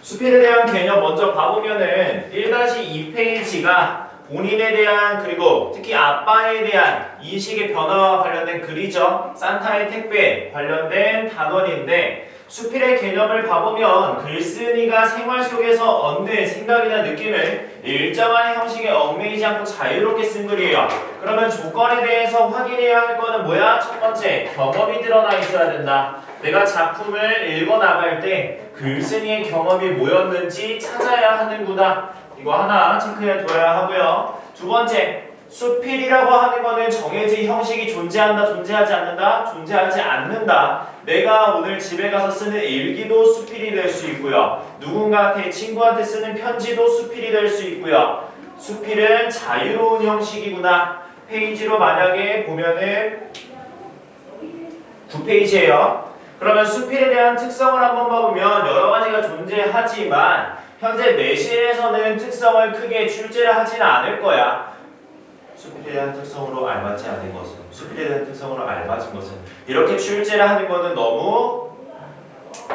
수필에 대한 개념 먼저 봐보면은 1-2페이지가 본인에 대한 그리고 특히 아빠에 대한 인식의 변화와 관련된 글이죠. 산타의 택배 관련된 단원인데 수필의 개념을 봐보면 글쓴이가 생활 속에서 얻는 생각이나 느낌을 일정한 형식에 얽매이지 않고 자유롭게 쓴 글이에요. 그러면 조건에 대해서 확인해야 할 거는 뭐야? 첫 번째, 경험이 드러나 있어야 된다. 내가 작품을 읽어나갈 때 글쓴이의 경험이 뭐였는지 찾아야 하는구나. 이거 하나 체크해 둬야 하고요. 두 번째, 수필이라고 하는 거는 정해진 형식이 존재한다, 존재하지 않는다? 존재하지 않는다. 내가 오늘 집에 가서 쓰는 일기도 수필이 될 수 있고요. 누군가한테, 친구한테 쓰는 편지도 수필이 될 수 있고요. 수필은 자유로운 형식이구나. 페이지로 만약에 보면은 9페이지예요. 그러면 수필에 대한 특성을 한번 봐보면 여러 가지가 존재하지만 현재 내신에서는 특성을 크게 출제를 하지는 않을 거야. 수필에 대한 특성으로 알맞지 않은 것은, 수필에 대한 특성으로 알맞은 것은 이렇게 출제를 하는 것은 너무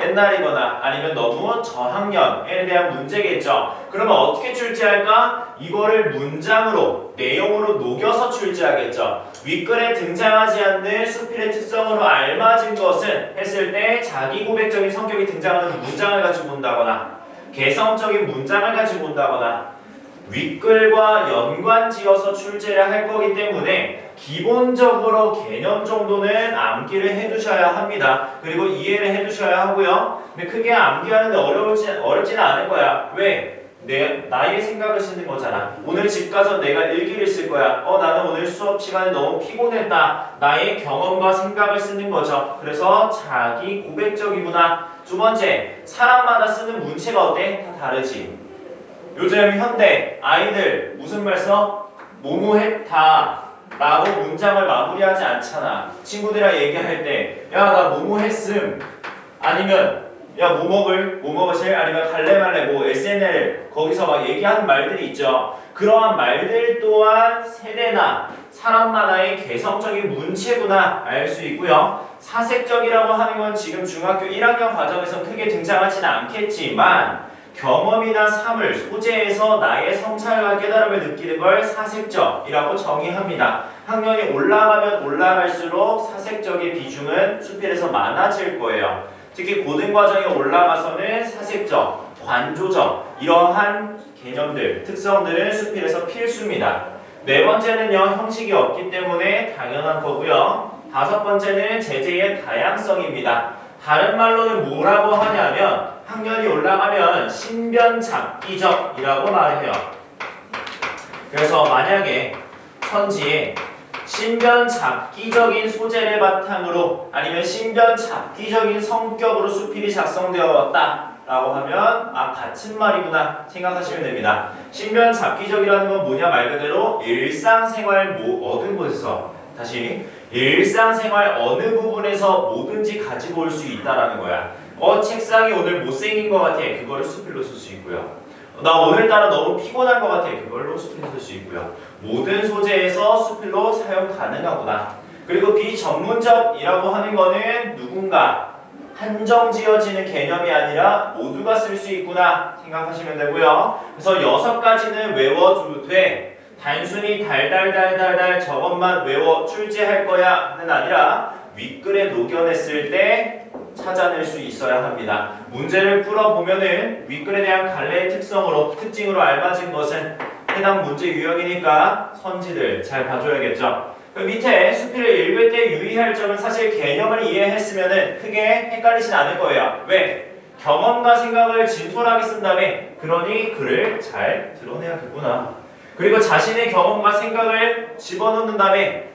옛날이거나 아니면 너무 저학년에 대한 문제겠죠. 그러면 어떻게 출제할까? 이거를 문장으로, 내용으로 녹여서 출제하겠죠. 윗글에 등장하지 않는 수필의 특성으로 알맞은 것은 했을 때 자기 고백적인 성격이 등장하는 문장을 가지고 온다거나 개성적인 문장을 가지고 온다거나 윗글과 연관지어서 출제를 할 거기 때문에 기본적으로 개념 정도는 암기를 해두셔야 합니다. 그리고 이해를 해두셔야 하고요. 근데 크게 암기하는데 어렵지는 않을 거야. 왜? 나의 생각을 쓰는 거잖아. 오늘 집 가서 내가 일기를 쓸 거야. 나는 오늘 수업 시간에 너무 피곤했다. 나의 경험과 생각을 쓰는 거죠. 그래서 자기 고백적이구나. 두 번째, 사람마다 쓰는 문체가 어때? 다 다르지. 요즘 현대 아이들 무슨 말 써? 뭐뭐했다 라고 문장을 마무리하지 않잖아. 친구들이랑 얘기할 때 야 나 뭐뭐했음 아니면 야 뭐 먹으실 아니면 갈래 말래 뭐 SNL 거기서 막 얘기하는 말들이 있죠. 그러한 말들 또한 세대나 사람마다의 개성적인 문체구나 알 수 있고요. 사색적이라고 하는 건 지금 중학교 1학년 과정에서 크게 등장하지는 않겠지만 경험이나 사물, 소재에서 나의 성찰과 깨달음을 느끼는 걸 사색적이라고 정의합니다. 학년이 올라가면 올라갈수록 사색적의 비중은 수필에서 많아질 거예요. 특히 고등과정에 올라가서는 사색적, 관조적 이러한 개념들, 특성들은 수필에서 필수입니다. 네 번째는요, 형식이 없기 때문에 당연한 거고요. 다섯 번째는 제재의 다양성입니다. 다른 말로는 뭐라고 하냐면 학년이 올라가면 신변잡기적이라고 말해요. 그래서 만약에 선지에 신변잡기적인 소재를 바탕으로 아니면 신변잡기적인 성격으로 수필이 작성되어 왔다 라고 하면 같은 말이구나 생각하시면 됩니다. 신변잡기적이라는 건 뭐냐 말 그대로 일상생활 어느 곳에서 다시 일상생활 어느 부분에서 뭐든지 가지고 올 수 있다라는 거야. 책상이 오늘 못생긴 것 같아. 그거를 수필로 쓸 수 있고요. 나 오늘따라 너무 피곤한 것 같아. 그걸로 수필로 쓸 수 있고요. 모든 소재에서 수필로 사용 가능하구나. 그리고 비전문적이라고 하는 거는 누군가 한정 지어지는 개념이 아니라 모두가 쓸 수 있구나 생각하시면 되고요. 그래서 6가지는 외워도 돼. 단순히 달달달달달 저것만 외워 출제할 거야는 아니라 윗글에 녹여냈을 때 찾아낼 수 있어야 합니다. 문제를 풀어보면은 윗글에 대한 갈래의 특징으로 알맞은 것은 해당 문제 유형이니까 선지들 잘 봐줘야겠죠. 그 밑에 수필을 읽을 때 유의할 점은 사실 개념을 이해했으면은 크게 헷갈리진 않을 거예요. 왜? 경험과 생각을 진솔하게 쓴 다음에 그러니 글을 잘 드러내야겠구나. 그리고 자신의 경험과 생각을 집어넣는 다음에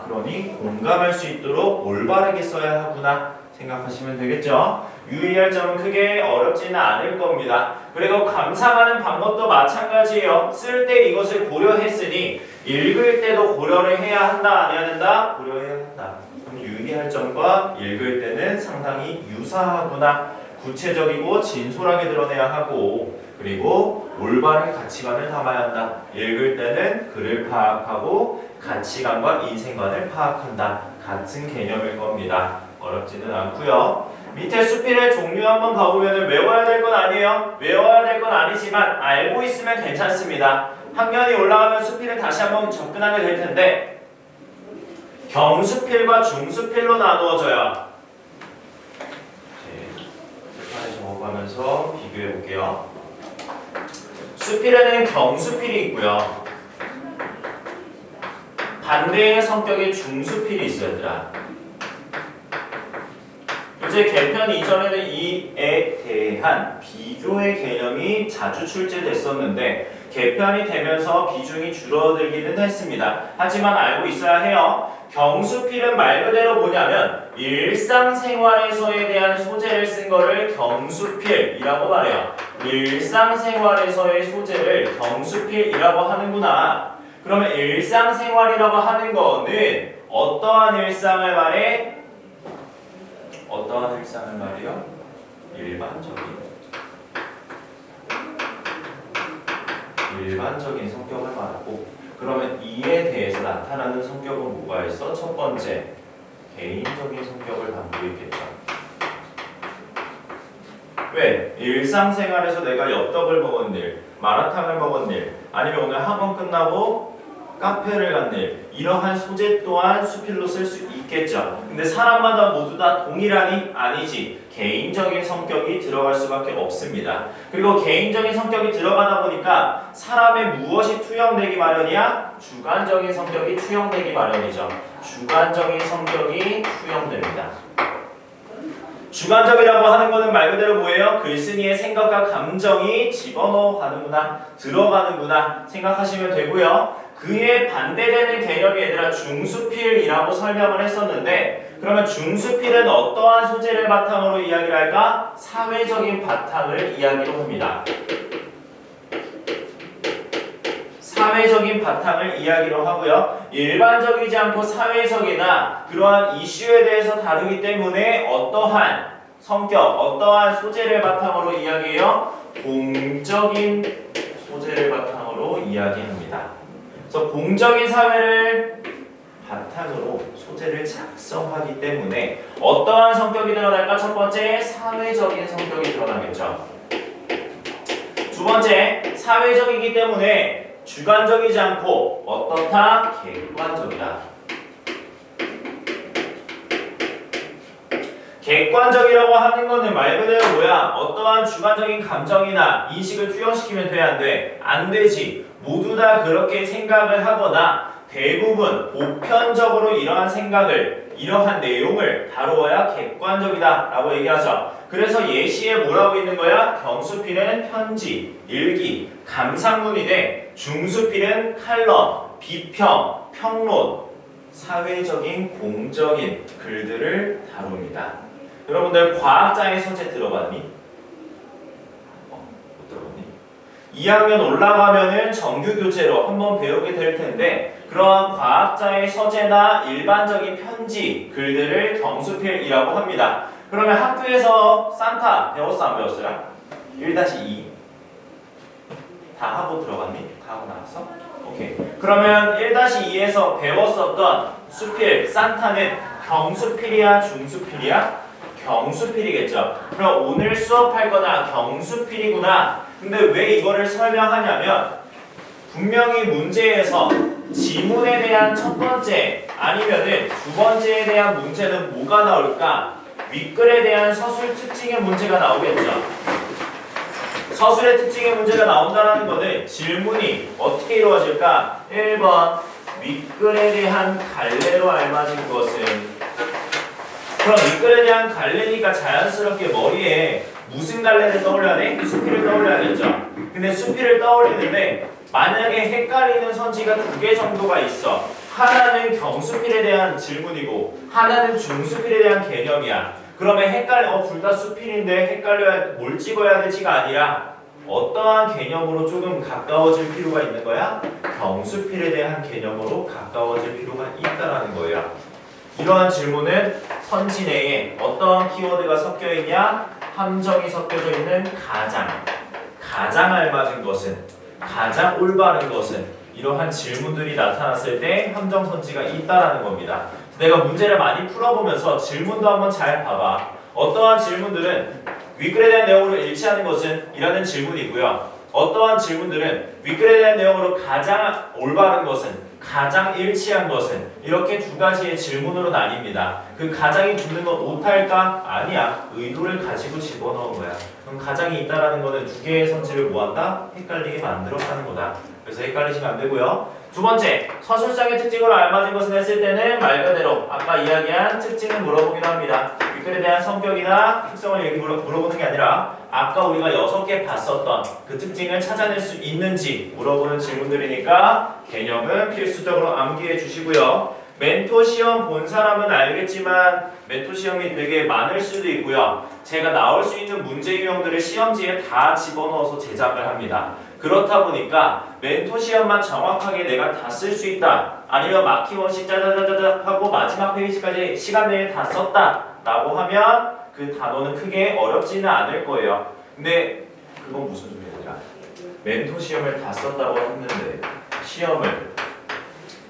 그러니 공감할 수 있도록 올바르게 써야 하구나 생각하시면 되겠죠. 유의할 점은 크게 어렵지는 않을 겁니다. 그리고 감상하는 방법도 마찬가지예요. 쓸 때 이것을 고려했으니 읽을 때도 고려를 해야 한다 안 해야 된다? 고려해야 한다. 그럼 유의할 점과 읽을 때는 상당히 유사하구나. 구체적이고 진솔하게 드러내야 하고 그리고 올바른 가치관을 담아야 한다. 읽을 때는 글을 파악하고 가치관과 인생관을 파악한다. 같은 개념일 겁니다. 어렵지는 않고요. 밑에 수필의 종류 한번 봐보면 외워야 될 건 아니에요. 외워야 될 건 아니지만 알고 있으면 괜찮습니다. 학년이 올라가면 수필을 다시 한번 접근하게 될 텐데 경수필과 중수필로 나누어져요. 책판에 적어가면서 비교해 볼게요. 수필에는 경수필이 있고요. 반대의 성격의 중수필이 있어요, 얘들아. 이제 개편 이전에는 이에 대한 비교의 개념이 자주 출제됐었는데 개편이 되면서 비중이 줄어들기는 했습니다. 하지만 알고 있어야 해요. 경수필은 말 그대로 뭐냐면 일상생활에서에 대한 소재를 쓴 거를 경수필이라고 말해요. 일상생활에서의 소재를 경수필이라고 하는구나. 그러면 일상생활이라고 하는 거는 어떠한 일상을 말해? 어떠한 일상을 말해요? 일반적인 성격을 말하고 그러면 이에 대해서 나타나는 성격은 뭐가 있어? 첫 번째, 개인적인 성격을 담고 있겠죠. 왜? 일상생활에서 내가 엽떡을 먹은 일, 마라탕을 먹은 일, 아니면 오늘 학원 끝나고 카페를 간 일, 이러한 소재 또한 수필로 쓸 수 있겠죠. 근데 사람마다 모두 다 동일하니? 아니지. 개인적인 성격이 들어갈 수밖에 없습니다. 그리고 개인적인 성격이 들어가다 보니까 사람의 무엇이 투영되기 마련이야? 주관적인 성격이 투영되기 마련이죠. 주관적인 성격이 투영됩니다. 주관적이라고 하는 것은 말 그대로 뭐예요? 글쓴이의 생각과 감정이 집어넣어 가는구나, 들어가는구나 생각하시면 되고요. 그에 반대되는 개념이 얘들아 중수필이라고 설명을 했었는데 그러면 중수필은 어떠한 소재를 바탕으로 이야기를 할까? 사회적인 바탕을 이야기로 합니다. 사회적인 바탕을 이야기로 하고요. 일반적이지 않고 사회적이나 그러한 이슈에 대해서 다루기 때문에 어떠한 성격, 어떠한 소재를 바탕으로 이야기해요? 공적인 소재를 바탕으로 이야기합니다. 그래서 공적인 사회를 바탕으로 소재를 작성하기 때문에 어떠한 성격이 드러날까? 첫 번째, 사회적인 성격이 드러나겠죠. 두 번째, 사회적이기 때문에 주관적이지 않고 어떻다? 객관적이다. 객관적이라고 하는 거는 말 그대로 뭐야? 어떠한 주관적인 감정이나 인식을 투영시키면 돼, 안 돼? 안 되지. 모두 다 그렇게 생각을 하거나 대부분 보편적으로 이러한 생각을, 이러한 내용을 다루어야 객관적이다 라고 얘기하죠. 그래서 예시에 뭐라고 있는 거야? 경수필은 편지, 일기, 감상문인데 중수필은 칼럼, 비평, 평론, 사회적인 공적인 글들을 다룹니다. 여러분들 과학자의 서재 들어봤니? 못 들어봤니? 2학년 올라가면은 정규 교재로 한번 배우게 될 텐데 그러한 과학자의 서재나 일반적인 편지, 글들을 경수필이라고 합니다. 그러면 학교에서 산타 배웠어 안 배웠어요? 1-2 다 하고 들어갔니? 다 하고 나왔어? 오케이. 그러면 1-2에서 배웠었던 수필, 산타는 경수필이야, 중수필이야? 경수필이겠죠. 그럼 오늘 수업할 거나 경수필이구나. 근데 왜 이거를 설명하냐면 분명히 문제에서 지문에 대한 첫 번째 아니면은 두 번째에 대한 문제는 뭐가 나올까? 윗글에 대한 서술 특징의 문제가 나오겠죠. 서술의 특징의 문제가 나온다는 것은 질문이 어떻게 이루어질까? 1번 윗글에 대한 갈래로 알맞은 것은 그럼 윗글에 대한 갈래니까 자연스럽게 머리에 무슨 갈래를 떠올려야 돼? 수필을 떠올려야겠죠. 근데 수필을 떠올리는데 만약에 헷갈리는 선지가 2개 정도가 있어. 하나는 경수필에 대한 질문이고 하나는 중수필에 대한 개념이야. 그러면 둘 다 수필인데 헷갈려야 뭘 찍어야 될지가 아니라 어떠한 개념으로 조금 가까워질 필요가 있는 거야? 경수필에 대한 개념으로 가까워질 필요가 있다라는 거예요. 이러한 질문은 선지 내에 어떤 키워드가 섞여 있냐? 함정이 섞여져 있는 가장 알맞은 것은, 가장 올바른 것은 이러한 질문들이 나타났을 때 함정 선지가 있다라는 겁니다. 내가 문제를 많이 풀어보면서 질문도 한번 잘 봐봐. 어떠한 질문들은 윗글에 대한 내용으로 일치하는 것은 이라는 질문이고요. 어떠한 질문들은 윗글에 대한 내용으로 가장 올바른 것은 가장 일치한 것은 이렇게 두 가지의 질문으로 나뉩니다. 그 가장이 붙는 건 오탈까? 아니야. 의도를 가지고 집어넣은 거야. 그럼 가장이 있다라는 거는 두 개의 선지를 뭐한다? 헷갈리게 만들어가는 거다. 그래서 헷갈리시면 안 되고요. 두 번째, 서술상의 특징으로 알맞은 것은 했을 때는 말 그대로 아까 이야기한 특징을 물어보기도 합니다. 윗글에 대한 성격이나 특성을 물어보는 게 아니라 아까 우리가 6개 봤었던 그 특징을 찾아낼 수 있는지 물어보는 질문들이니까 개념은 필수적으로 암기해 주시고요. 멘토 시험 본 사람은 알겠지만 멘토 시험이 되게 많을 수도 있고요. 제가 나올 수 있는 문제 유형들을 시험지에 다 집어넣어서 제작을 합니다. 그렇다 보니까 멘토 시험만 정확하게 내가 다 쓸 수 있다. 아니면 막힘없이 짜자자자자 하고 마지막 페이지까지 시간 내에 다 썼다 라고 하면 그 단어는 크게 어렵지는 않을 거예요. 근데 그건 무슨 소리냐? 멘토 시험을 다 썼다고 했는데 시험을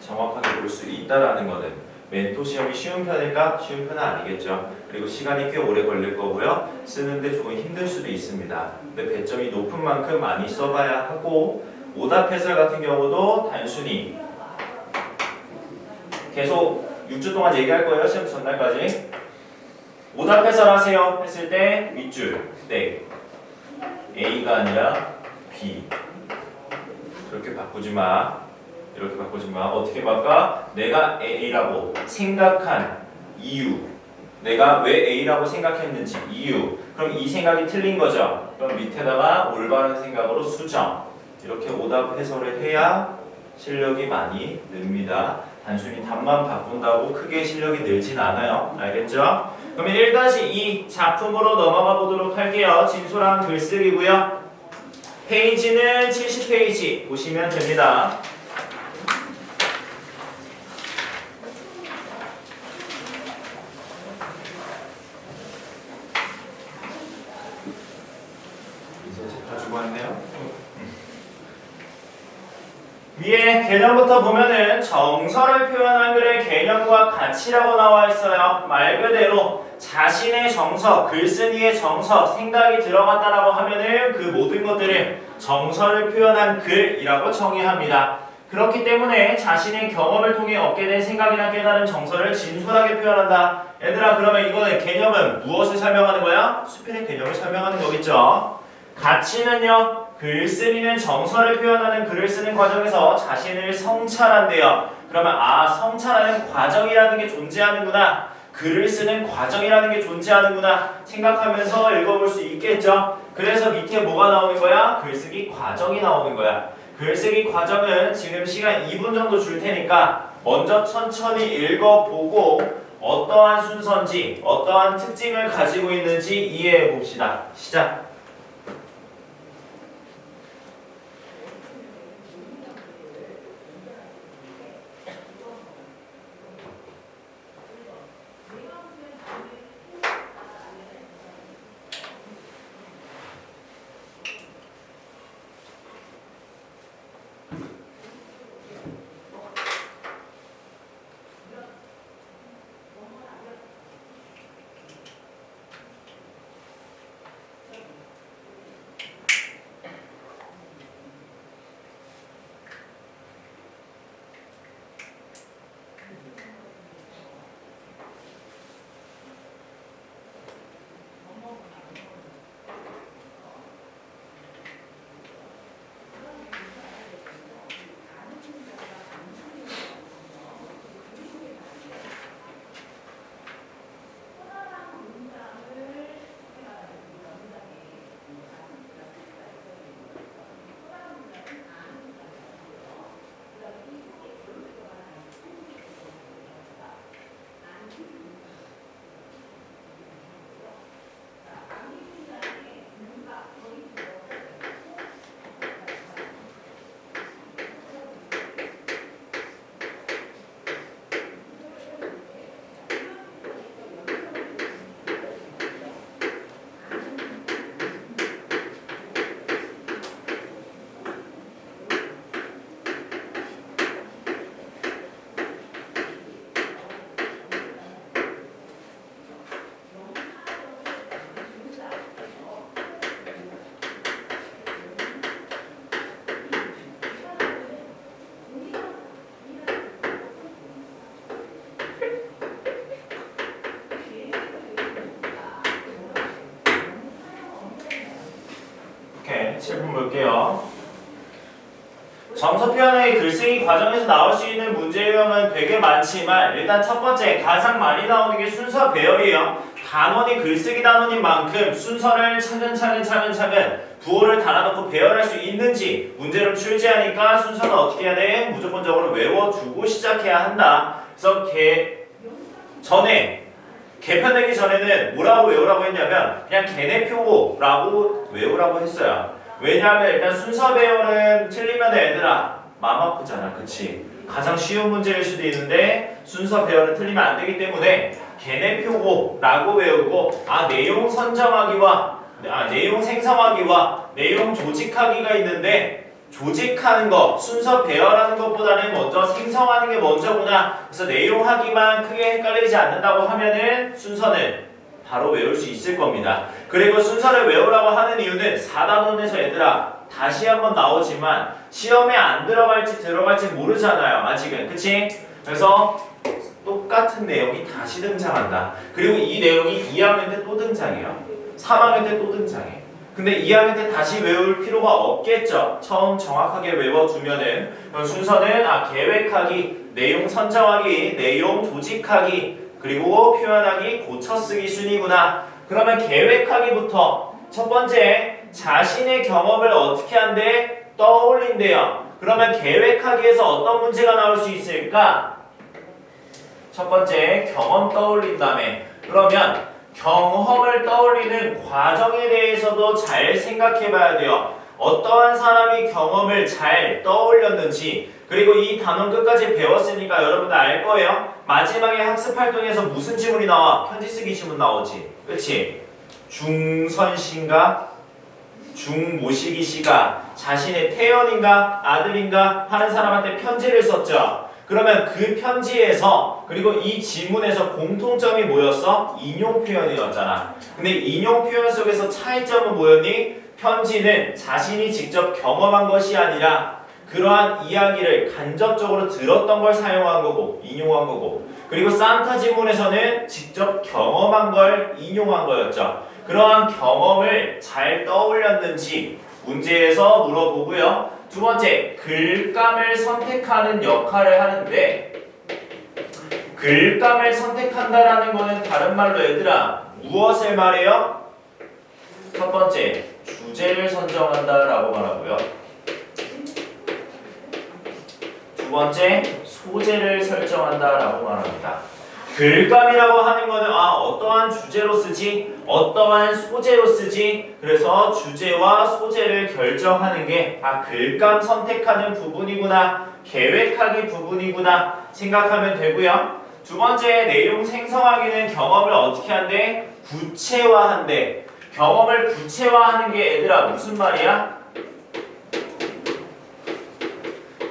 정확하게 볼 수 있다라는 거는 멘토 시험이 쉬운 편일까? 쉬운 편은 아니겠죠. 그리고 시간이 꽤 오래 걸릴 거고요. 쓰는데 조금 힘들 수도 있습니다. 근데 배점이 높은 만큼 많이 써봐야 하고 오답 해설 같은 경우도 단순히 계속 6주 동안 얘기할 거예요. 시험 전날까지. 오답 해설하세요 했을 때 윗줄 네 A가 아니라 B 그렇게 바꾸지 마. 이렇게 바꾸지 마. 어떻게 바꿔? 내가 A라고 생각한 이유 내가 왜 A라고 생각했는지 이유 그럼 이 생각이 틀린 거죠. 그럼 밑에다가 올바른 생각으로 수정 이렇게 오답 해설을 해야 실력이 많이 늡니다. 단순히 답만 바꾼다고 크게 실력이 늘진 않아요. 알겠죠? 그러면 1-2 작품으로 넘어가 보도록 할게요. 진솔한 글쓰기고요. 페이지는 70페이지 보시면 됩니다. 가지고 왔네요. 위에 개념부터 보면은 정서를 표현한 글의 개념과 가치라고 나와 있어요. 말 그대로 자신의 정서, 글쓴이의 정서, 생각이 들어갔다라고 하면은 그 모든 것들을 정서를 표현한 글이라고 정의합니다. 그렇기 때문에 자신의 경험을 통해 얻게 된 생각이나 깨달은 정서를 진솔하게 표현한다. 얘들아 그러면 이거는 개념은 무엇을 설명하는 거야? 수필의 개념을 설명하는 거겠죠. 가치는요. 글쓰기는 정서를 표현하는 글을 쓰는 과정에서 자신을 성찰한대요. 그러면 성찰하는 과정이라는 게 존재하는구나. 글을 쓰는 과정이라는 게 존재하는구나 생각하면서 읽어볼 수 있겠죠. 그래서 밑에 뭐가 나오는 거야? 글쓰기 과정이 나오는 거야. 글쓰기 과정은 지금 시간 2분 정도 줄 테니까 먼저 천천히 읽어보고 어떠한 순서인지 어떠한 특징을 가지고 있는지 이해해 봅시다. 시작! 107분 볼게요. 정서 표현의 글쓰기 과정에서 나올 수 있는 문제 유형은 되게 많지만 일단 첫 번째 가장 많이 나오는 게 순서 배열이에요. 단원이 글쓰기 단원인 만큼 순서를 차근차근 부호를 달아놓고 배열할 수 있는지 문제를 출제하니까 순서는 어떻게 해야 돼? 무조건적으로 외워두고 시작해야 한다. 그래서 개편되기 전에는 뭐라고 외우라고 했냐면 그냥 개내표라고 외우라고 했어요. 왜냐하면 일단 순서 배열은 틀리면 애들아 마음 아프잖아. 그치? 가장 쉬운 문제일 수도 있는데 순서 배열은 틀리면 안 되기 때문에 개내표고라고 외우고 내용 선정하기와 내용 생성하기와 내용 조직하기가 있는데 조직하는 거, 순서 배열하는 것보다는 먼저 생성하는 게 먼저구나. 그래서 내용하기만 크게 헷갈리지 않는다고 하면은 순서는 바로 외울 수 있을 겁니다. 그리고 순서를 외우라고 하는 이유는 4단원에서 얘들아 다시 한번 나오지만 시험에 안 들어갈지 모르잖아요. 아직은. 그치? 그래서 똑같은 내용이 다시 등장한다. 그리고 이 내용이 2학년 때 또 등장해요. 3학년 때 또 등장해. 근데 2학년 때 다시 외울 필요가 없겠죠. 처음 정확하게 외워두면은 순서는 계획하기, 내용 선정하기, 내용 조직하기, 그리고 표현하기, 고쳐쓰기 순이구나. 그러면 계획하기부터 첫 번째 자신의 경험을 어떻게 한대? 떠올린대요. 그러면 계획하기에서 어떤 문제가 나올 수 있을까? 첫 번째 경험 떠올린다며. 그러면 경험을 떠올리는 과정에 대해서도 잘 생각해 봐야 돼요. 어떠한 사람이 경험을 잘 떠올렸는지. 그리고 이 단원 끝까지 배웠으니까 여러분들 알 거예요. 마지막에 학습 활동에서 무슨 지문이 나와? 편지 쓰기 지문 나오지. 그치? 중선씨인가? 중모시기 씨가 자신의 태연인가? 아들인가? 하는 사람한테 편지를 썼죠. 그러면 그 편지에서 그리고 이 지문에서 공통점이 뭐였어? 인용 표현이었잖아. 근데 인용 표현 속에서 차이점은 뭐였니? 편지는 자신이 직접 경험한 것이 아니라 그러한 이야기를 간접적으로 들었던 걸 사용한 거고 인용한 거고, 그리고 산타 지문에서는 직접 경험한 걸 인용한 거였죠. 그러한 경험을 잘 떠올렸는지 문제에서 물어보고요. 두 번째, 글감을 선택하는 역할을 하는데, 글감을 선택한다라는 거는 다른 말로 얘들아 무엇을 말해요? 첫 번째, 주제를 선정한다라고 말하고요. 두 번째, 소재를 설정한다라고 말합니다. 글감이라고 하는 거는 어떠한 주제로 쓰지, 어떠한 소재로 쓰지, 그래서 주제와 소재를 결정하는 게 글감 선택하는 부분이구나, 계획하기 부분이구나 생각하면 되고요. 두 번째, 내용 생성하기는 경험을 어떻게 한대? 구체화한대. 경험을 구체화하는 게 얘들아 무슨 말이야?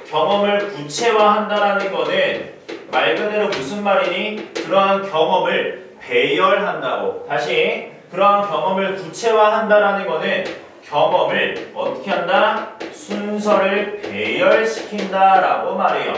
경험을 구체화한다라는 거는 말 그대로 무슨 말이니? 그러한 경험을 배열한다고. 다시, 그러한 경험을 구체화한다라는 거는 경험을 어떻게 한다? 순서를 배열시킨다라고 말해요.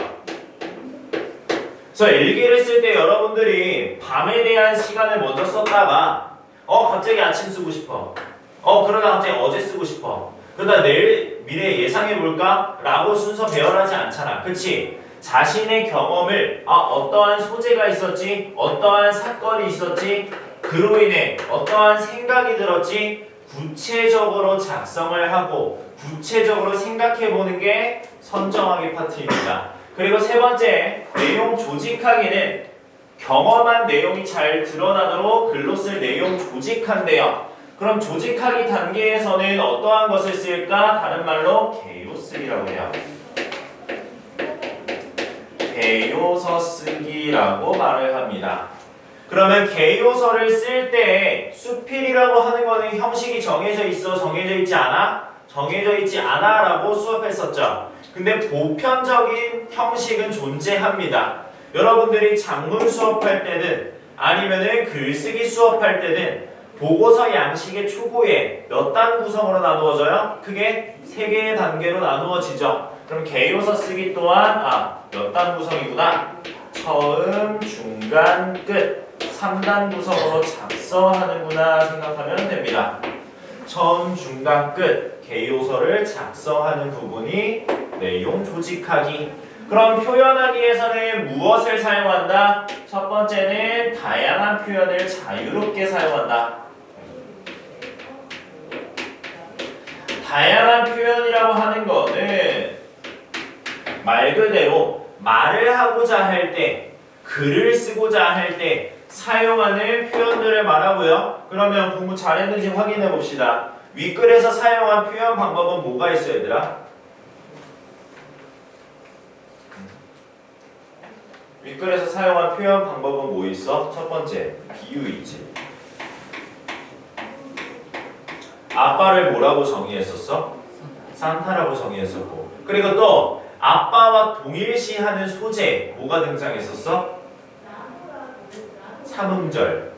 그래서 일기를 쓸 때 여러분들이 밤에 대한 시간을 먼저 썼다가 갑자기 아침 쓰고 싶어. 그러다 갑자기 어제 쓰고 싶어. 그러다 내일 미래 예상해볼까? 라고 순서 배열하지 않잖아. 그치? 자신의 경험을 어떠한 소재가 있었지, 어떠한 사건이 있었지, 그로 인해 어떠한 생각이 들었지, 구체적으로 작성을 하고 구체적으로 생각해보는 게 선정하기 파트입니다. 그리고 세 번째, 내용 조직하기는 경험한 내용이 잘 드러나도록 글로 쓸 내용 조직한대요. 그럼 조직하기 단계에서는 어떠한 것을 쓸까? 다른 말로 개요쓰기라고 해요. 개요서 쓰기라고 말을 합니다. 그러면 개요서를 쓸 때 수필이라고 하는 거는 형식이 정해져 있어? 정해져 있지 않아? 정해져 있지 않아 라고 수업했었죠. 근데 보편적인 형식은 존재합니다. 여러분들이 작문 수업할 때는 아니면은 글쓰기 수업할 때는 보고서 양식의 초고에 몇 단 구성으로 나누어져요? 크게 3개의 단계로 나누어지죠. 그럼 개요서 쓰기 또한 몇 단 구성이구나. 처음, 중간, 끝 3단 구성으로 작성하는구나 생각하면 됩니다. 처음, 중간, 끝 개요서를 작성하는 부분이 내용 조직하기. 그럼 표현하기에서는 무엇을 사용한다? 첫 번째는 다양한 표현을 자유롭게 사용한다. 다양한 표현이라고 하는 거는 말 그대로 말을 하고자 할 때, 글을 쓰고자 할 때 사용하는 표현들을 말하고요. 그러면 공부 잘했는지 확인해 봅시다. 윗글에서 사용한 표현 방법은 뭐가 있어 얘들아? 윗글에서 사용한 표현 방법은 뭐 있어? 첫 번째, 비유이지. 아빠를 뭐라고 정의했었어? 산타라고 정의했었고. 그리고 또 아빠와 동일시하는 소재 뭐가 등장했었어? 삼음절.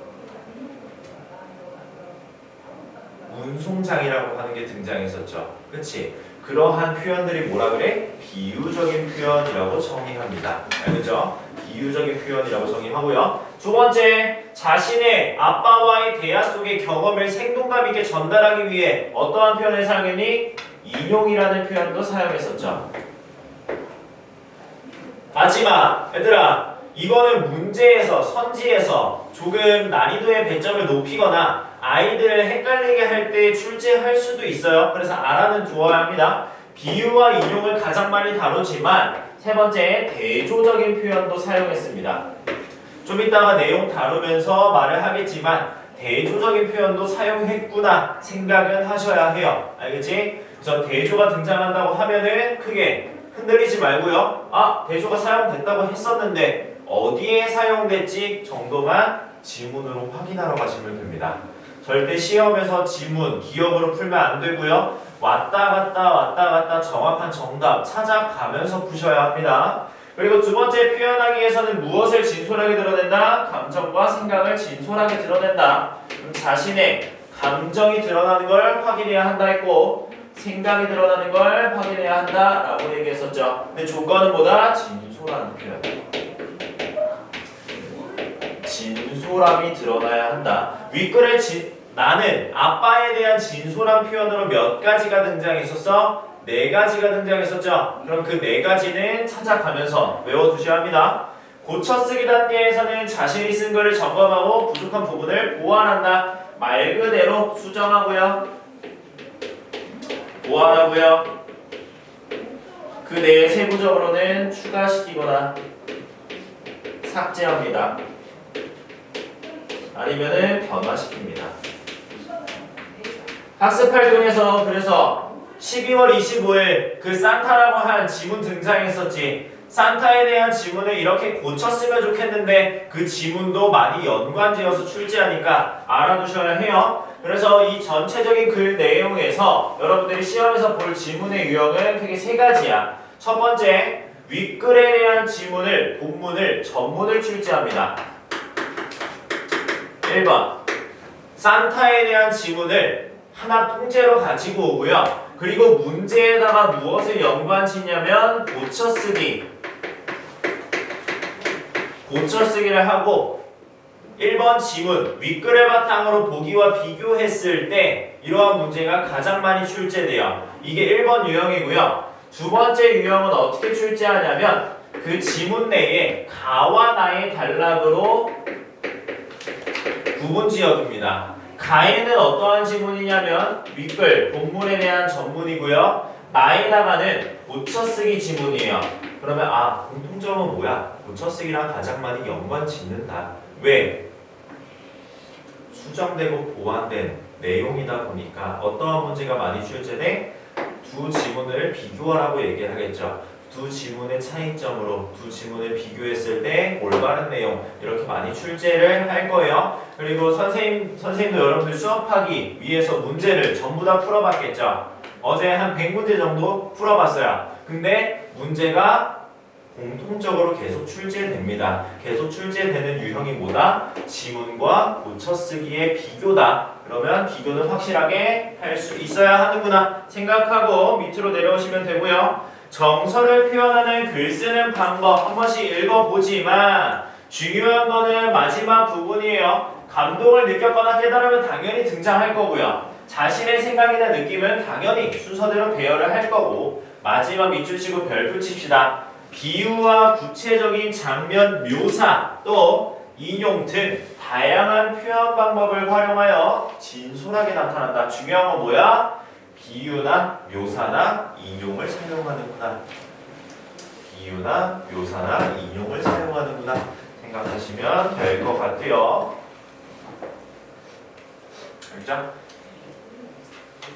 운송장이라고 하는 게 등장했었죠. 그치? 그러한 표현들이 뭐라 그래? 비유적인 표현이라고 정의합니다. 알겠죠? 비유적인 표현이라고 정의하고요. 두 번째, 자신의 아빠와의 대화 속의 경험을 생동감 있게 전달하기 위해 어떠한 표현을 사용했니? 인용이라는 표현도 사용했었죠. 하지만 얘들아, 이거는 문제에서, 선지에서 조금 난이도의 배점을 높이거나 아이들을 헷갈리게 할 때 출제할 수도 있어요. 그래서 알아는 두어야 합니다. 비유와 인용을 가장 많이 다루지만 세 번째, 대조적인 표현도 사용했습니다. 좀 이따가 내용 다루면서 말을 하겠지만 대조적인 표현도 사용했구나 생각은 하셔야 해요. 알겠지? 그래서 대조가 등장한다고 하면은 크게 흔들리지 말고요. 아, 대조가 사용됐다고 했었는데 어디에 사용됐지 정도만 지문으로 확인하러 가시면 됩니다. 절대 시험에서 지문, 기억으로 풀면 안 되고요. 왔다 갔다 정확한 정답 찾아가면서 푸셔야 합니다. 그리고 두 번째, 표현하기에서는 무엇을 진솔하게 드러낸다? 감정과 생각을 진솔하게 드러낸다. 자신의 감정이 드러나는 걸 확인해야 한다 했고 생각이 드러나는 걸 확인해야 한다라고 얘기했었죠. 근데 조건은 뭐다? 진솔한 표현. 진솔함이 드러나야 한다. 윗글에 나는 아빠에 대한 진솔한 표현으로 몇 가지가 등장했었어? 네 가지가 등장했었죠. 그럼 그 네 가지는 찾아가면서 외워두셔야 합니다. 고쳐쓰기 단계에서는 자신이 쓴 글을 점검하고 부족한 부분을 보완한다. 말 그대로 수정하고요. 보완하고요. 그 내에 세부적으로는 추가시키거나 삭제합니다. 아니면은 변화시킵니다. 학습활동에서 그래서 12월 25일 그 산타라고 한 지문 등장했었지. 산타에 대한 지문을 이렇게 고쳤으면 좋겠는데 그 지문도 많이 연관지어서 출제하니까 알아두셔야 해요. 그래서 이 전체적인 글 내용에서 여러분들이 시험에서 볼 지문의 유형은 크게 세 가지야. 첫 번째, 윗글에 대한 지문을, 본문을, 전문을 출제합니다. 1번, 산타에 대한 지문을 하나 통째로 가지고 오고요. 그리고 문제에다가 무엇을 연관짓냐면 고쳐쓰기를 하고 1번 지문, 윗글을 바탕으로 보기와 비교했을 때 이러한 문제가 가장 많이 출제돼요. 이게 1번 유형이고요. 두 번째 유형은 어떻게 출제하냐면 그 지문 내에 가와 나의 단락으로 구분 지어둡니다. 가에는 어떠한 지문이냐면 윗글, 본문에 대한 전문이고요. 나에다가는 고쳐쓰기 지문이에요. 그러면 공통점은 뭐야? 고쳐쓰기랑 가장 많이 연관 짓는다. 왜? 수정되고 보완된 내용이다 보니까 어떠한 문제가 많이 출제돼? 두 지문을 비교하라고 얘기하겠죠. 두 지문의 차이점으로 두 지문을 비교했을 때 올바른 내용 이렇게 많이 출제를 할 거예요. 그리고 선생님도 여러분들 수업하기 위해서 문제를 전부 다 풀어봤겠죠. 어제 한 100문제 정도 풀어봤어요. 근데 문제가 공통적으로 계속 출제됩니다. 계속 출제되는 유형이 뭐다? 지문과 고쳐쓰기의 비교다. 그러면 비교는 확실하게 할 수 있어야 하는구나 생각하고 밑으로 내려오시면 되고요. 정서를 표현하는 글 쓰는 방법 한 번씩 읽어보지만 중요한 거는 마지막 부분이에요. 감동을 느꼈거나 깨달으면 당연히 등장할 거고요. 자신의 생각이나 느낌은 당연히 순서대로 배열을 할 거고 마지막 밑줄 치고 별표 칩시다. 비유와 구체적인 장면 묘사 또 인용 등 다양한 표현 방법을 활용하여 진솔하게 나타난다. 중요한 건 뭐야? 비유나 묘사나 인용을 사용하는구나. 비유나 묘사나 인용을 사용하는구나 생각하시면 될 것 같아요. 알죠?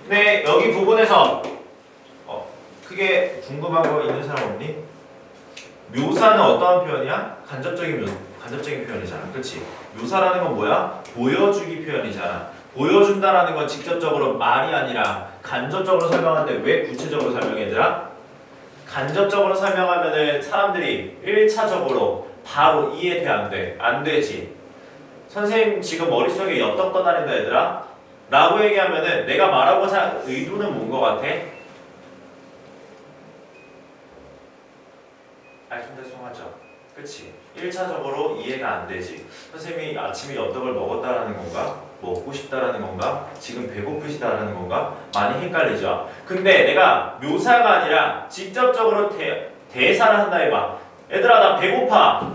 네, 여기 부분에서 크게 궁금한 거 있는 사람 없니? 묘사는 어떠한 표현이야? 간접적인 표현이잖아. 그렇지? 묘사라는 건 뭐야? 보여주기 표현이잖아. 보여준다라는 건 직접적으로 말이 아니라 간접적으로 설명하는데 왜 구체적으로 설명해 얘들아? 간접적으로 설명하면은 사람들이 1차적으로 바로 이해돼 안 돼? 안 되지. 선생님 지금 머릿속에 엿떡 떠다닌다 얘들아? 라고 얘기하면은 내가 말하고자 의도는 뭔 것 같아? 알쏭달쏭하죠? 그치? 1차적으로 이해가 안 되지. 선생님이 아침에 엿떡을 먹었다라는 건가? 먹고 싶다라는 건가? 지금 배고프시다라는 건가? 많이 헷갈리죠? 근데 내가 묘사가 아니라 직접적으로 대사를 한다 해봐. 얘들아 나 배고파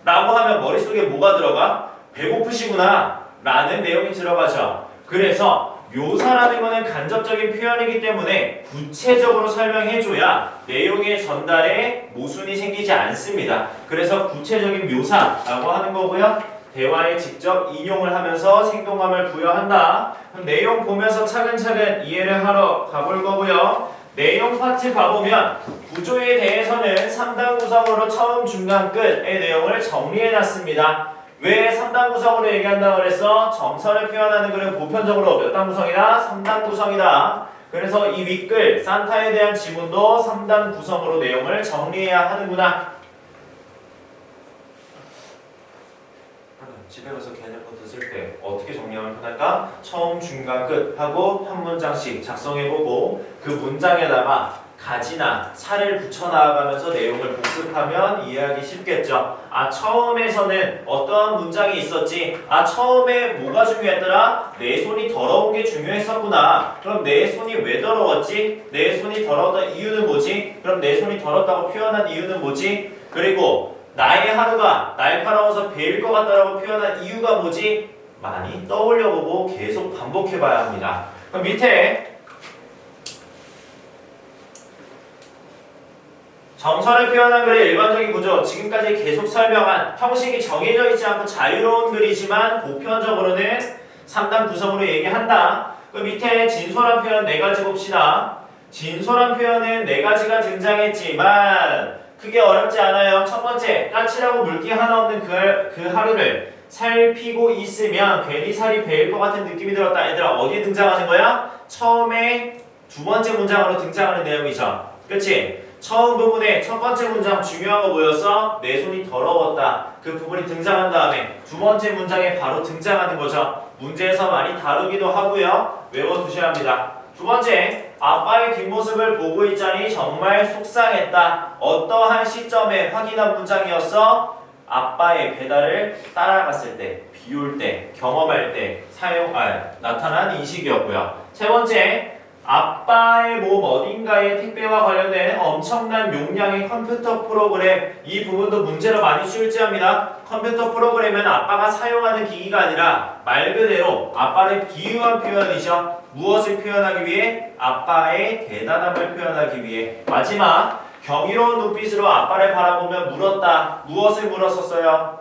라고 하면 머릿속에 뭐가 들어가? 배고프시구나 라는 내용이 들어가죠. 그래서 묘사라는 거는 간접적인 표현이기 때문에 구체적으로 설명해줘야 내용의 전달에 모순이 생기지 않습니다. 그래서 구체적인 묘사라고 하는 거고요. 대화에 직접 인용을 하면서 생동감을 부여한다. 그럼 내용 보면서 차근차근 이해를 하러 가볼 거고요. 내용 파트 가보면 구조에 대해서는 3단 구성으로 처음, 중간, 끝의 내용을 정리해놨습니다. 왜 3단 구성으로 얘기한다고 그랬어? 정설을 표현하는 글은 보편적으로 몇 단 구성이다? 3단 구성이다. 그래서 이 윗글 산타에 대한 지문도 3단 구성으로 내용을 정리해야 하는구나. 집에 가서 개념부터 쓸 때 어떻게 정리하면 편할까? 처음, 중간, 끝 하고 한 문장씩 작성해보고 그 문장에다가 가지나 살을 붙여나가면서 내용을 복습하면 이해하기 쉽겠죠. 아 처음에서는 어떠한 문장이 있었지? 아 처음에 뭐가 중요했더라? 내 손이 더러운 게 중요했었구나. 그럼 내 손이 왜 더러웠지? 내 손이 더러웠던 이유는 뭐지? 그럼 내 손이 더럽다고 표현한 이유는 뭐지? 그리고 나의 하루가 날카로워서 베일 것 같다라고 표현한 이유가 뭐지? 많이 떠올려보고 계속 반복해봐야 합니다. 그럼 밑에 정설을 표현한 글의 일반적인 구조, 지금까지 계속 설명한 형식이 정해져 있지 않고 자유로운 글이지만 보편적으로는 3단 구성으로 얘기한다. 그 밑에 진솔한 표현 4가지 봅시다. 진솔한 표현은 4가지가 등장했지만 크게 어렵지 않아요. 첫 번째, 까칠하고 물기 하나 없는 그 하루를 살피고 있으면 괜히 살이 베일 것 같은 느낌이 들었다. 얘들아 어디에 등장하는 거야? 처음에 두 번째 문장으로 등장하는 내용이죠. 그치? 처음 부분에 첫 번째 문장 중요한 거 뭐였어? 내 손이 더러웠다. 그 부분이 등장한 다음에 두 번째 문장에 바로 등장하는 거죠. 문제에서 많이 다루기도 하고요. 외워두셔야 합니다. 두 번째, 아빠의 뒷모습을 보고 있자니 정말 속상했다. 어떠한 시점에 확인한 문장이었어? 아빠의 배달을 따라갔을 때, 비올 때, 경험할 때 나타난 인식이었고요. 세 번째, 아빠의 몸 어딘가에 택배와 관련된 엄청난 용량의 컴퓨터 프로그램, 이 부분도 문제로 많이 출제합니다. 컴퓨터 프로그램은 아빠가 사용하는 기기가 아니라 말 그대로 아빠를 비유한 표현이죠. 무엇을 표현하기 위해? 아빠의 대단함을 표현하기 위해. 마지막, 경이로운 눈빛으로 아빠를 바라보며 물었다. 무엇을 물었었어요?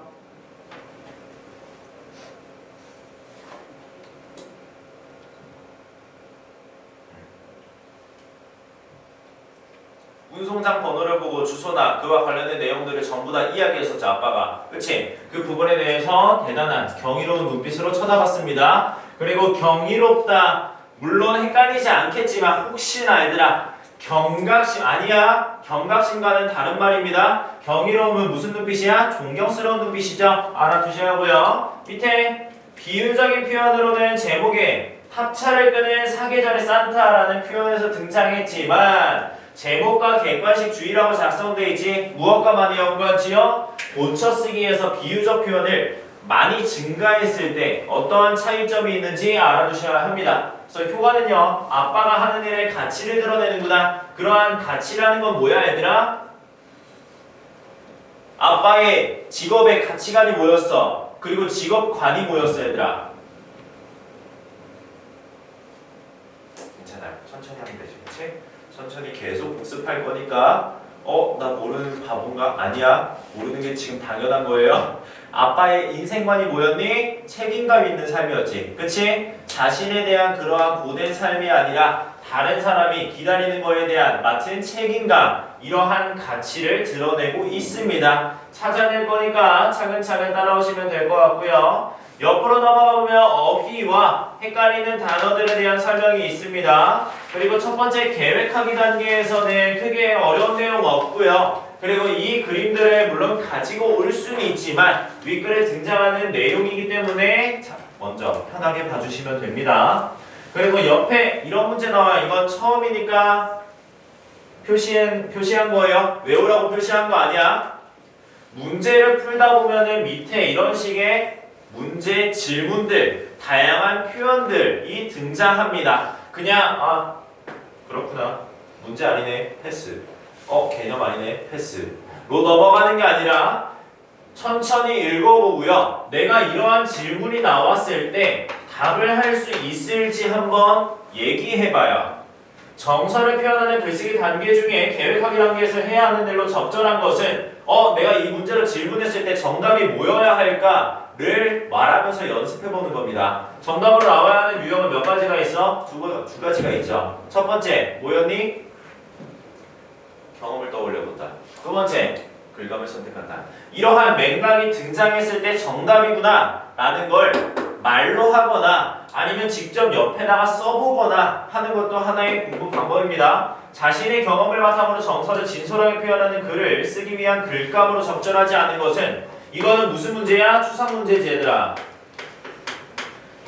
운송장 번호를 보고 주소나 그와 관련된 내용들을 전부 다 이야기했었죠. 아빠가. 그치? 그 부분에 대해서 대단한 경이로운 눈빛으로 쳐다봤습니다. 그리고 경이롭다. 물론 헷갈리지 않겠지만 혹시나 얘들아 경각심 아니야. 경각심과는 다른 말입니다. 경이로움은 무슨 눈빛이야? 존경스러운 눈빛이죠. 알아두셔야 하고요. 밑에 비유적인 표현으로는 제목에 탑차를 끄는 사계절의 산타라는 표현에서 등장했지만 제목과 객관식 주의라고 작성되어 있지 무엇과 많이 연관지요? 고쳐쓰기에서 비유적 표현을 많이 증가했을 때 어떠한 차이점이 있는지 알아두셔야 합니다. 그래서 효과는요, 아빠가 하는 일의 가치를 드러내는구나. 그러한 가치라는 건 뭐야, 얘들아? 아빠의 직업의 가치관이 뭐였어? 그리고 직업관이 뭐였어, 얘들아? 괜찮아요. 천천히 하면 되지, 그치? 천천히 계속 복습할 거니까 나 모르는 바본가? 아니야. 모르는 게 지금 당연한 거예요. 아빠의 인생관이 뭐였니? 책임감 있는 삶이었지. 그치? 자신에 대한 그러한 고된 삶이 아니라 다른 사람이 기다리는 거에 대한 맡은 책임감, 이러한 가치를 드러내고 있습니다. 찾아낼 거니까 차근차근 따라오시면 될 것 같고요. 옆으로 넘어가 보면 어휘와 헷갈리는 단어들에 대한 설명이 있습니다. 그리고 첫 번째 계획하기 단계에서는 크게 어려운 내용 없고요. 그리고 이 그림들을 물론 가지고 올 수는 있지만 윗글에 등장하는 내용이기 때문에 먼저 편하게 봐주시면 됩니다. 그리고 옆에 이런 문제 나와요. 이건 처음이니까 표시한 거예요. 외우라고 표시한 거 아니야. 문제를 풀다 보면은 밑에 이런 식의 문제 질문들, 다양한 표현들이 등장합니다. 그냥 그렇구나. 문제 아니네. 패스. 개념 아니네. 패스로 넘어가는 게 아니라 천천히 읽어보고요. 내가 이러한 질문이 나왔을 때 답을 할 수 있을지 한번 얘기해봐요. 정서를 표현하는 글쓰기 단계 중에 계획하기 단계에서 해야 하는 일로 적절한 것은 내가 이 문제를 질문했을 때 정답이 뭐여야 할까를 말하면서 연습해보는 겁니다. 정답으로 나와야 하는 유형은 몇 가지가 있어? 두 가지가 있죠. 첫 번째, 뭐였니? 경험을 떠올려본다. 두 번째, 글감을 선택한다. 이러한 맥락이 등장했을 때 정답이구나 라는 걸 말로 하거나 아니면 직접 옆에다가 써보거나 하는 것도 하나의 공부 방법입니다. 자신의 경험을 바탕으로 정서를 진솔하게 표현하는 글을 쓰기 위한 글감으로 적절하지 않은 것은 이거는 무슨 문제야? 추상 문제지, 얘들아.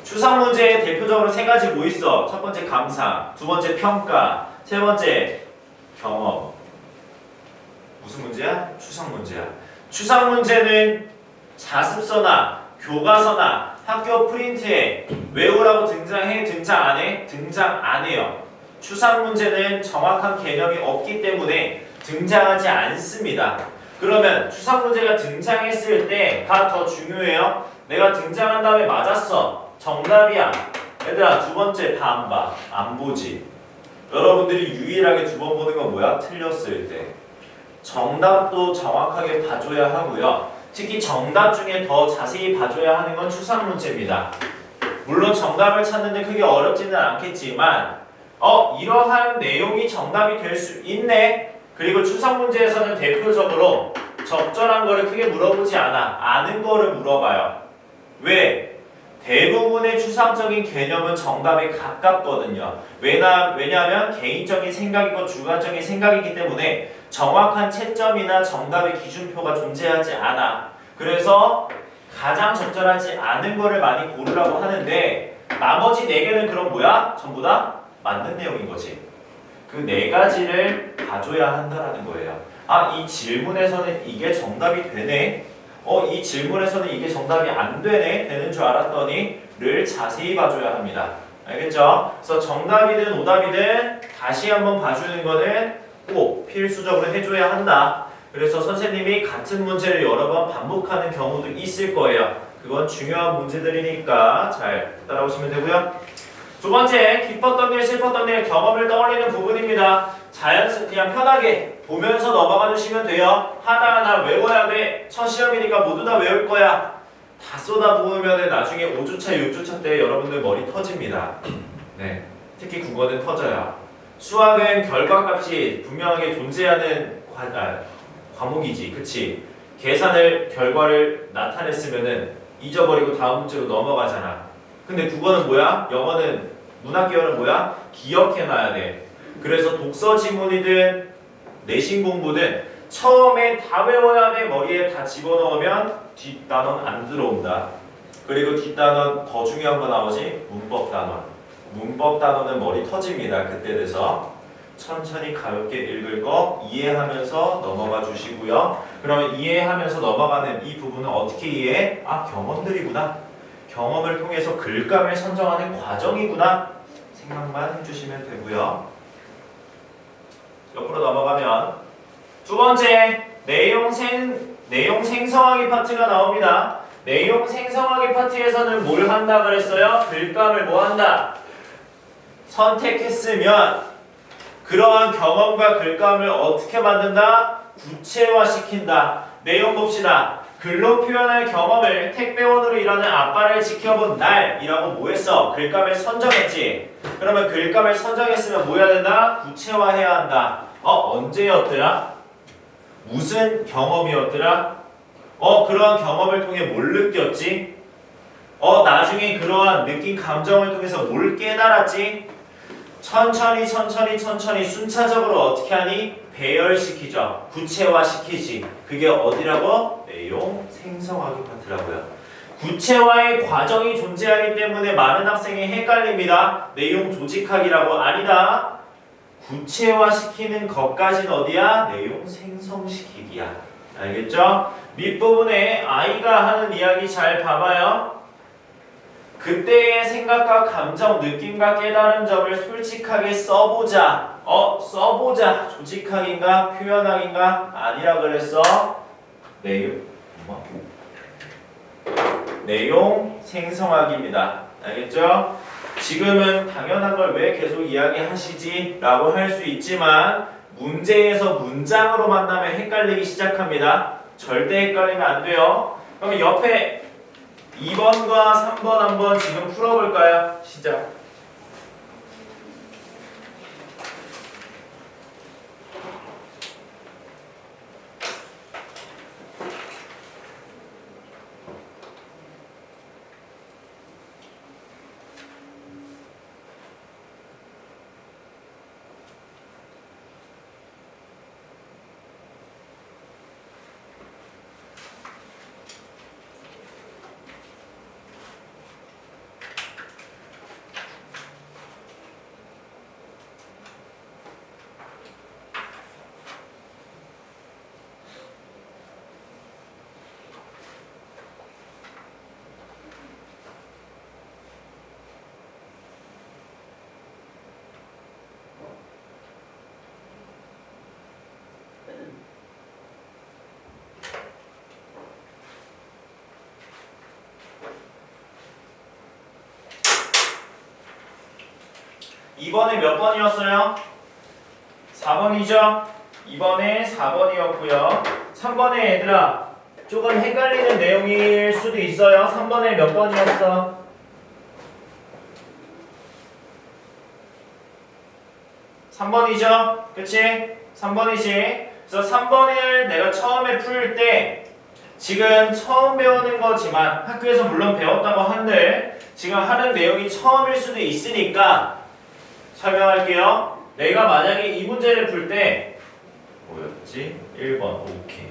추상 문제에 대표적으로 세 가지 뭐 있어? 첫 번째 감상, 두 번째 평가, 세 번째 경험. 무슨 문제야? 추상 문제야. 추상 문제는 자습서나 교과서나 학교 프린트에 외우라고 등장해? 등장 안 해? 등장 안 해요. 추상 문제는 정확한 개념이 없기 때문에 등장하지 않습니다. 그러면 추상 문제가 등장했을 때가 더 중요해요. 내가 등장한 다음에 맞았어. 정답이야. 얘들아, 두 번째 봐, 안 봐? 안 보지. 여러분들이 유일하게 두 번 보는 건 뭐야? 틀렸을 때. 정답도 정확하게 봐줘야 하고요. 특히 정답 중에 더 자세히 봐줘야 하는 건 추상 문제입니다. 물론 정답을 찾는데 크게 어렵지는 않겠지만 이러한 내용이 정답이 될 수 있네. 그리고 추상 문제에서는 대표적으로 적절한 거를 크게 물어보지 않아. 아는 거를 물어봐요. 왜? 대부분의 추상적인 개념은 정답에 가깝거든요. 왜냐하면 개인적인 생각이고 주관적인 생각이기 때문에 정확한 채점이나 정답의 기준표가 존재하지 않아. 그래서 가장 적절하지 않은 거를 많이 고르라고 하는데 나머지 4개는 그럼 뭐야? 전부 다 맞는 내용인 거지. 그 4가지를 봐줘야 한다라는 거예요. 이 질문에서는 이게 정답이 되네. 이 질문에서는 이게 정답이 안 되네. 되는 줄 알았더니 를 자세히 봐줘야 합니다. 알겠죠? 그래서 정답이든 오답이든 다시 한번 봐주는 거는 꼭 필수적으로 해줘야 한다. 그래서 선생님이 같은 문제를 여러 번 반복하는 경우도 있을 거예요. 그건 중요한 문제들이니까 잘 따라오시면 되고요. 두 번째, 기뻤던 일, 슬펐던 일, 경험을 떠올리는 부분입니다. 그냥 편하게 보면서 넘어가 주시면 돼요. 하나하나 외워야 돼. 첫 시험이니까 모두 다 외울 거야. 다 쏟아부으면 나중에 5주차, 6주차 때 여러분들 머리 터집니다. 네, 특히 국어는 터져요. 수학은 결과값이 분명하게 존재하는 과목이지, 그치? 계산을 결과를 나타냈으면은 잊어버리고 다음 문제로 넘어가잖아. 근데 국어는 뭐야? 영어는 문학계열은 뭐야? 기억해놔야 돼. 그래서 독서 지문이든 내신 공부든 처음에 다 외워야 돼. 머리에 다 집어넣으면 뒷단원 안 들어온다. 그리고 뒷단원 더 중요한 거 나오지? 문법 단원. 문법 단원은 머리 터집니다. 그때 돼서. 천천히 가볍게 읽을 거 이해하면서 넘어가 주시고요. 그러면 이해하면서 넘어가는 이 부분은 어떻게 이해해? 아, 경험들이구나. 경험을 통해서 글감을 선정하는 과정이구나. 생각만 해주시면 되고요. 옆으로 넘어가면 두 번째 내용 생성하기 파트가 나옵니다. 내용 생성하기 파트에서는 뭘 한다 그랬어요? 글감을 뭐 한다? 선택했으면 그러한 경험과 글감을 어떻게 만든다? 구체화시킨다. 내용 봅시다. 글로 표현할 경험을 택배원으로 일하는 아빠를 지켜본 날이라고 뭐 했어? 글감을 선정했지. 그러면 글감을 선정했으면 뭐 해야 된다? 구체화해야 한다. 언제였더라? 무슨 경험이었더라? 그러한 경험을 통해 뭘 느꼈지? 나중에 그러한 느낀 감정을 통해서 뭘 깨달았지? 천천히 순차적으로 어떻게 하니? 배열시키죠. 구체화시키지. 그게 어디라고? 내용 생성하기 파트라고요. 구체화의 과정이 존재하기 때문에 많은 학생이 헷갈립니다. 내용 조직하기라고. 아니다. 구체화시키는 것까지는 어디야? 내용 생성시키기야. 알겠죠? 밑부분에 아이가 하는 이야기 잘 봐봐요. 그때의 생각과 감정, 느낌과 깨달은 점을 솔직하게 써보자. 써보자. 조직하기인가? 표현하기인가? 아니라 그랬어. 내용 생성하기입니다. 알겠죠? 지금은 당연한 걸 왜 계속 이야기하시지? 라고 할 수 있지만 문제에서 문장으로 만나면 헷갈리기 시작합니다. 절대 헷갈리면 안 돼요. 그럼 옆에 2번과 3번 한번 지금 풀어볼까요? 시작. 이번에 몇 번이었어요? 4번이죠? 이번에 4번이었고요. 3번에 얘들아 조금 헷갈리는 내용일 수도 있어요. 3번에 몇 번이었어? 3번이죠? 그치? 3번이지? 그래서 3번을 내가 처음에 풀 때 지금 처음 배우는 거지만 학교에서 물론 배웠다고 한들 지금 하는 내용이 처음일 수도 있으니까 설명할게요. 내가 만약에 이 문제를 풀 때 뭐였지? 1번 오케이,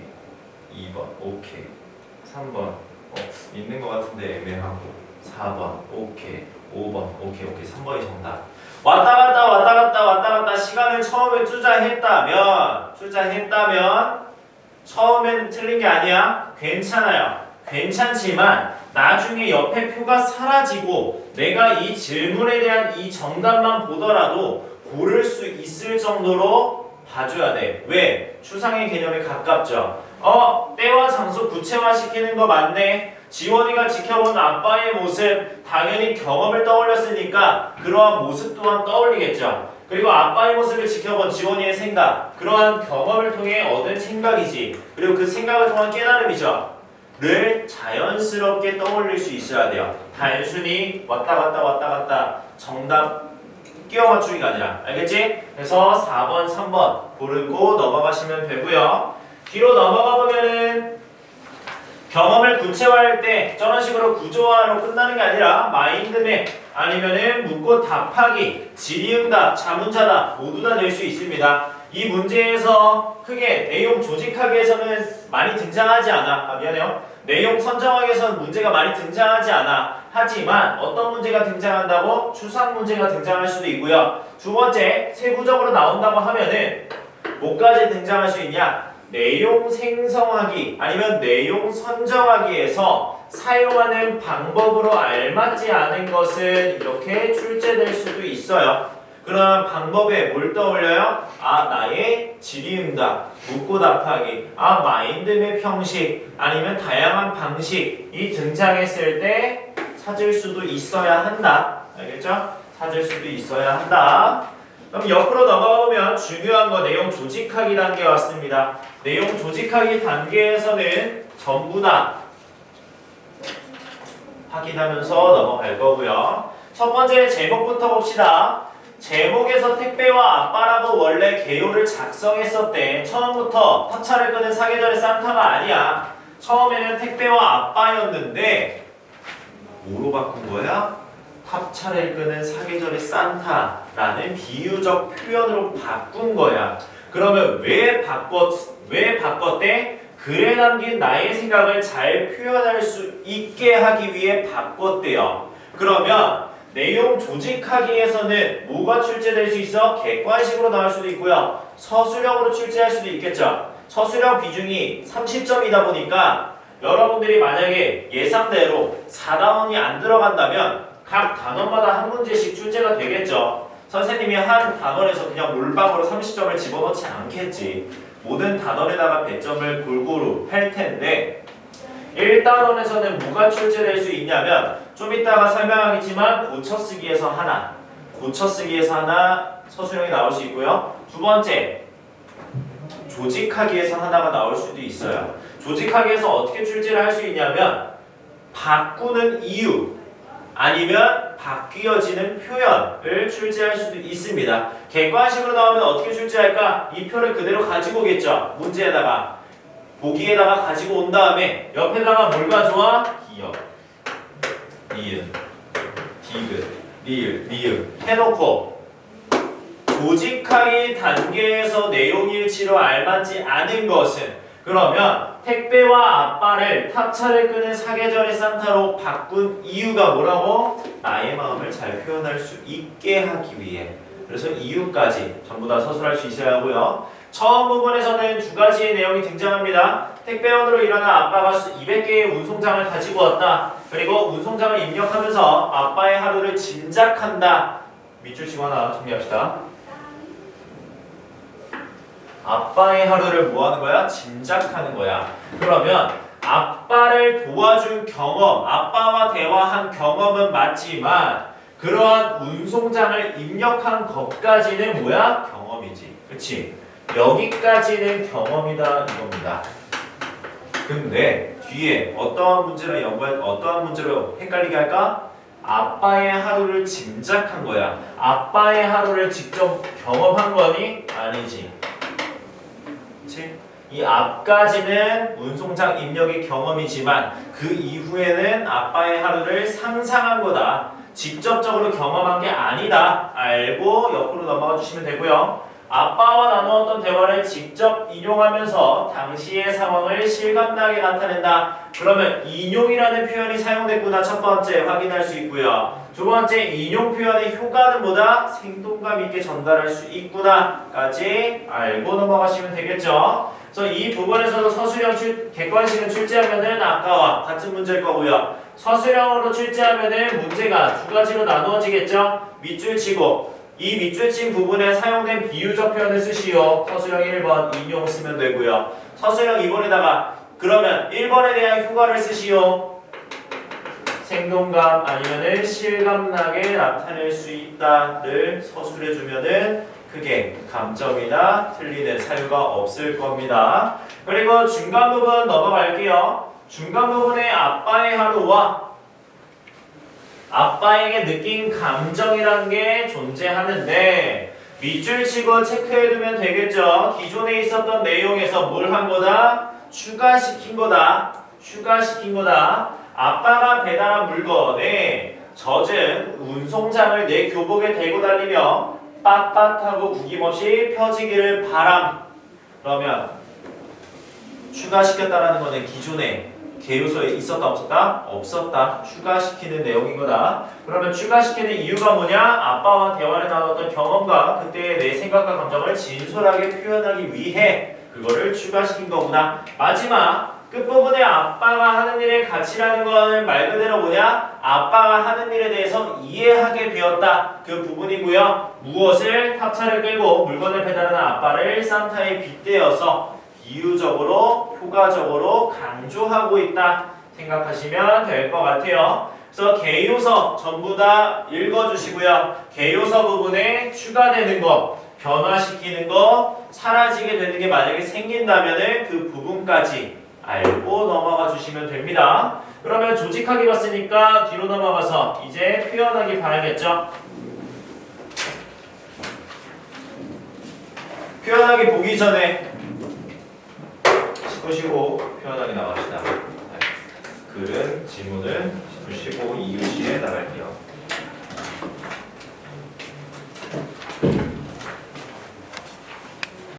2번 오케이, 3번 있는 것 같은데 애매하고, 4번 오케이, 5번 오케이, 3번이 정답. 왔다 갔다 시간을 처음에 투자했다면 처음에는 틀린 게 아니야. 괜찮아요. 괜찮지만 나중에 옆에 표가 사라지고 내가 이 질문에 대한 이 정답만 보더라도 고를 수 있을 정도로 봐줘야 돼. 왜? 추상의 개념에 가깝죠. 때와 장소 구체화시키는 거 맞네. 지원이가 지켜본 아빠의 모습, 당연히 경험을 떠올렸으니까 그러한 모습 또한 떠올리겠죠. 그리고 아빠의 모습을 지켜본 지원이의 생각, 그러한 경험을 통해 얻은 생각이지. 그리고 그 생각을 통한 깨달음이죠. 를 자연스럽게 떠올릴 수 있어야 돼요. 단순히 왔다 갔다 정답 끼워 맞추기가 아니라. 알겠지? 그래서 4번, 3번 고르고 넘어가시면 되고요. 뒤로 넘어가 보면은 경험을 구체화할 때 저런 식으로 구조화로 끝나는 게 아니라 마인드맵 아니면은 묻고 답하기, 질의응답, 자문자답 모두 다 낼 수 있습니다. 이 문제에서 크게 내용 조직하기에서는 많이 등장하지 않아. 미안해요. 내용 선정하기에서는 문제가 많이 등장하지 않아. 하지만 어떤 문제가 등장한다고? 추상 문제가 등장할 수도 있고요. 두 번째, 세부적으로 나온다고 하면은 뭐까지 등장할 수 있냐? 내용 생성하기 아니면 내용 선정하기에서 사용하는 방법으로 알맞지 않은 것은 이렇게 출제될 수도 있어요. 그럼 방법에 뭘 떠올려요? 아, 나의 질의응답, 묻고 답하기, 아, 마인드맵 형식, 아니면 다양한 방식이 등장했을 때 찾을 수도 있어야 한다. 알겠죠? 찾을 수도 있어야 한다. 그럼 옆으로 넘어가보면 중요한 거 내용 조직하기 단계 왔습니다. 내용 조직하기 단계에서는 전부 다 확인하면서 넘어갈 거고요. 첫 번째 제목부터 봅시다. 제목에서 택배와 아빠라고 원래 개요를 작성했었대. 처음부터 탑차를 끄는 사계절의 산타가 아니야. 처음에는 택배와 아빠였는데 뭐로 바꾼 거야? 탑차를 끄는 사계절의 산타라는 비유적 표현으로 바꾼 거야. 그러면 왜 바꿨대? 글에 담긴 나의 생각을 잘 표현할 수 있게 하기 위해 바꿨대요. 그러면 내용 조직하기에서는 뭐가 출제될 수 있어? 객관식으로 나올 수도 있고요. 서술형으로 출제할 수도 있겠죠. 서술형 비중이 30점이다 보니까 여러분들이 만약에 예상대로 4단원이 안 들어간다면 각 단원마다 한 문제씩 출제가 되겠죠. 선생님이 한 단원에서 그냥 몰빵으로 30점을 집어넣지 않겠지. 모든 단원에다가 배점을 골고루 할 텐데 1단원에서는 뭐가 출제될 수 있냐면 좀 이따가 설명하겠지만 고쳐쓰기에서 하나, 서술형이 나올 수 있고요. 두 번째, 조직하기에서 하나가 나올 수도 있어요. 조직하기에서 어떻게 출제를 할 수 있냐면 바꾸는 이유 아니면 바뀌어지는 표현을 출제할 수도 있습니다. 객관식으로 나오면 어떻게 출제할까? 이 표를 그대로 가지고 오겠죠. 문제에다가 보기에다가 가지고 온 다음에 옆에다가 뭘 가져와? 기역, 니은, 디귿, 리을 해놓고 조직하기 단계에서 내용 일치로 알맞지 않은 것은 그러면 택배와 아빠를 탑차를 끄는 사계절의 산타로 바꾼 이유가 뭐라고? 나의 마음을 잘 표현할 수 있게 하기 위해. 그래서 이유까지 전부 다 서술할 수 있어야 하고요. 처음 부분에서는 두 가지의 내용이 등장합니다. 택배원으로 일어난 아빠가 200개의 운송장을 가지고 왔다. 그리고 운송장을 입력하면서 아빠의 하루를 짐작한다. 밑줄 치고 하나 정리합시다. 아빠의 하루를 뭐 하는 거야? 짐작하는 거야. 그러면 아빠를 도와준 경험, 아빠와 대화한 경험은 맞지만 그러한 운송장을 입력한 것까지는 뭐야? 경험이지. 그치? 여기까지는 경험이다 이겁니다. 근데 뒤에 어떠한 문제로 헷갈리게 할까? 아빠의 하루를 짐작한 거야. 아빠의 하루를 직접 경험한 거니? 아니지. 그치? 이 앞까지는 운송장 입력의 경험이지만 그 이후에는 아빠의 하루를 상상한 거다. 직접적으로 경험한 게 아니다. 알고 옆으로 넘어가 주시면 되고요. 아빠와 나누었던 대화를 직접 인용하면서 당시의 상황을 실감나게 나타낸다. 그러면 인용이라는 표현이 사용됐구나. 첫 번째 확인할 수 있고요. 두 번째 인용 표현의 효과는 뭐다? 생동감 있게 전달할 수 있구나까지 알고 넘어가시면 되겠죠. 그래서 이 부분에서도 서술형 객관식은 출제하면은 아까와 같은 문제일 거고요. 서술형으로 출제하면은 문제가 두 가지로 나누어지겠죠. 밑줄 치고 이 밑줄 친 부분에 사용된 비유적 표현을 쓰시오. 서술형 1번 인용 쓰면 되고요. 서술형 2번에다가 그러면 1번에 대한 효과를 쓰시오. 생동감 아니면은 실감나게 나타낼 수 있다를 서술해주면은 크게 감점이나 틀리는 사유가 없을 겁니다. 그리고 중간 부분 넘어갈게요. 중간 부분에 아빠의 하루와 아빠에게 느낀 감정이라는 게 존재하는데 밑줄 치고 체크해두면 되겠죠. 기존에 있었던 내용에서 뭘 한 거다? 추가시킨 거다. 아빠가 배달한 물건에 젖은 운송장을 내 교복에 대고 달리며 빳빳하고 구김없이 펴지기를 바람. 그러면 추가시켰다라는 거는 기존에 개요소에 있었다 없었다? 없었다. 추가시키는 내용인 거다. 그러면 추가시키는 이유가 뭐냐? 아빠와 대화를 나눴던 경험과 그때의 내 생각과 감정을 진솔하게 표현하기 위해 그거를 추가시킨 거구나. 마지막 끝부분에 아빠가 하는 일의 가치라는 건 말 그대로 뭐냐? 아빠가 하는 일에 대해서 이해하게 되었다. 그 부분이고요. 무엇을 탑차를 끌고 물건을 배달하는 아빠를 산타에 빗대어서 비유적으로, 효과적으로 강조하고 있다. 생각하시면 될 것 같아요. 그래서 개요서 전부 다 읽어주시고요. 개요서 부분에 추가되는 거, 변화시키는 거, 사라지게 되는 게 만약에 생긴다면 그 부분까지 알고 넘어가 주시면 됩니다. 그러면 조직하기 봤으니까 뒤로 넘어가서 이제 표현하기 봐야겠죠. 표현하기 보기 전에 짚으시고 표현하기 나갑시다. 글은 지문은 짚으시고 이유시에 나갈게요.